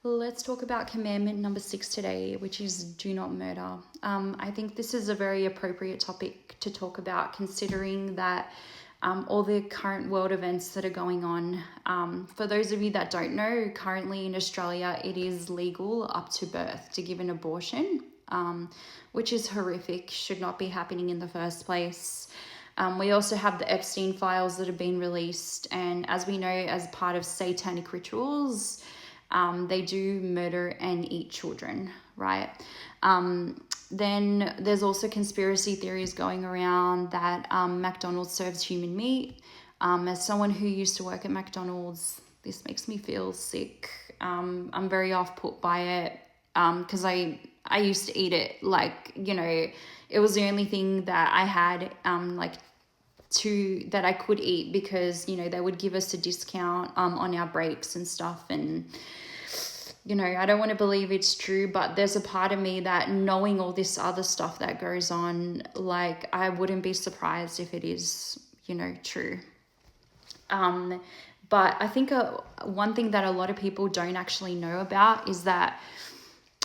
Let's talk about commandment number 6 today, which is do not murder. I think this is a very appropriate topic to talk about, considering that all the current world events that are going on. For those of you that don't know, currently in Australia, it is legal up to birth to give an abortion, which is horrific, should not be happening in the first place. We also have the Epstein files that have been released, and as we know, as part of satanic rituals, they do murder and eat children, right? Then there's also conspiracy theories going around that McDonald's serves human meat. As someone who used to work at McDonald's, this makes me feel sick. I'm very off-put by it because I used to eat it like, it was the only thing that I had that I could eat because they would give us a discount on our breaks and stuff. And I don't want to believe it's true, but there's a part of me that, knowing all this other stuff that goes on, like, I wouldn't be surprised if it is true. But I think one thing that a lot of people don't actually know about is that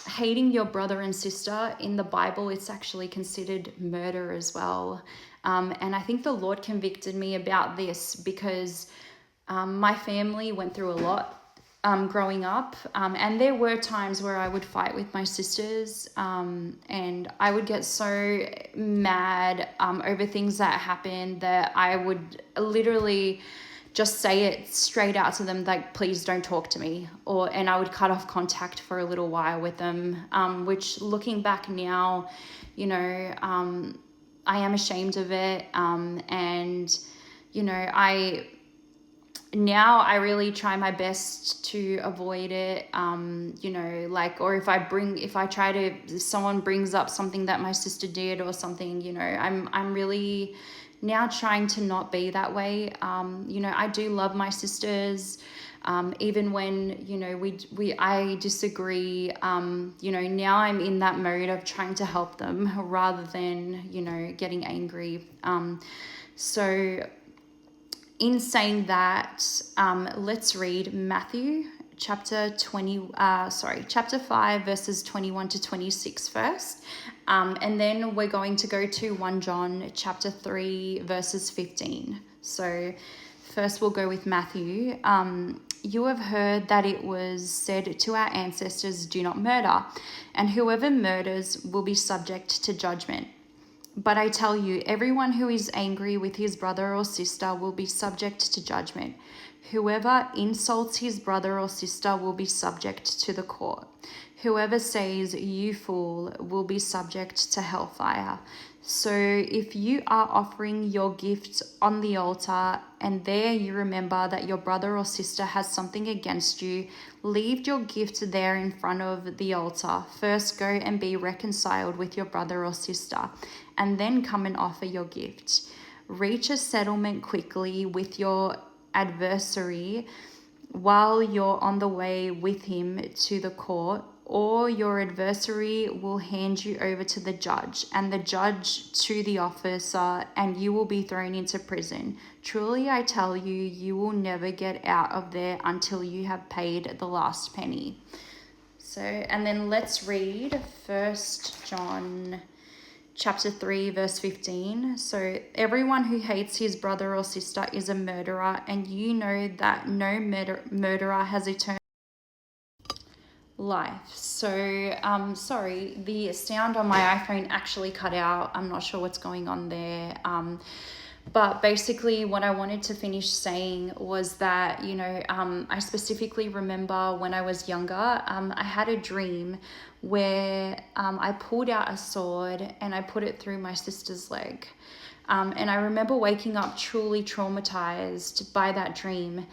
hating your brother and sister in the Bible, it's actually considered murder as well. And I think the Lord convicted me about this because my family went through a lot growing up. And there were times where I would fight with my sisters, and I would get so mad over things that happened that I would literally just say it straight out to them, like, please don't talk to me, and I would cut off contact for a little while with them, which, looking back now, I am ashamed of it, and I really try my best to avoid it, or if someone brings up something that my sister did or something, I'm really now trying to not be that way. I do love my sisters, even when, I disagree, now I'm in that mode of trying to help them rather than, getting angry. So in saying that, let's read Matthew chapter 5 verses 21 to 26 first, and then we're going to go to 1 John chapter 3 verses 15. So first we'll go with Matthew. You have heard that it was said to our ancestors, do not murder, and whoever murders will be subject to judgment. But I tell you, everyone who is angry with his brother or sister will be subject to judgment. Whoever insults his brother or sister will be subject to the court. Whoever says, you fool, will be subject to hellfire. So if you are offering your gift on the altar and there you remember that your brother or sister has something against you, leave your gift there in front of the altar. First go and be reconciled with your brother or sister, and then come and offer your gift. Reach a settlement quickly with your adversary while you're on the way with him to the court, or your adversary will hand you over to the judge, and the judge to the officer, and you will be thrown into prison. Truly, I tell you, you will never get out of there until you have paid the last penny. So, and then let's read 1 John chapter 3 verse 15. So everyone who hates his brother or sister is a murderer, and you know that no murderer has eternal life. So sorry, the sound on my iPhone actually cut out. I'm not sure what's going on there. But basically what I wanted to finish saying was that, I specifically remember when I was younger, I had a dream where I pulled out a sword and I put it through my sister's leg. And I remember waking up truly traumatized by that dream.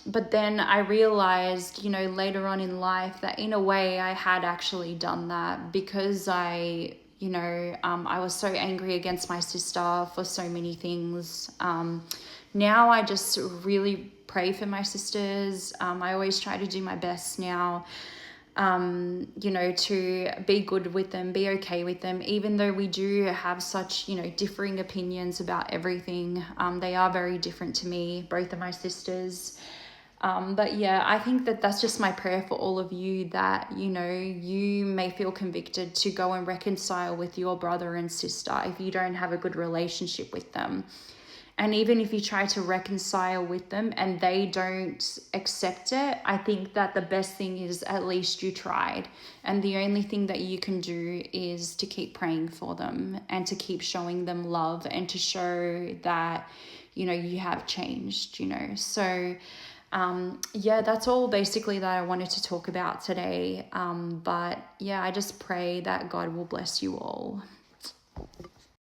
But then I realized, later on in life that in a way I had actually done that because I was so angry against my sister for so many things. Now I just really pray for my sisters. I always try to do my best now, to be good with them, be okay with them, even though we do have such, differing opinions about everything. They are very different to me, both of my sisters. But yeah, I think that that's just my prayer for all of you, that, you know, you may feel convicted to go and reconcile with your brother and sister if you don't have a good relationship with them. And even if you try to reconcile with them and they don't accept it, I think that the best thing is at least you tried. And the only thing that you can do is to keep praying for them and to keep showing them love and to show that, you know, you have changed, you know. So, yeah, that's all basically that I wanted to talk about today. But yeah, I just pray that God will bless you all.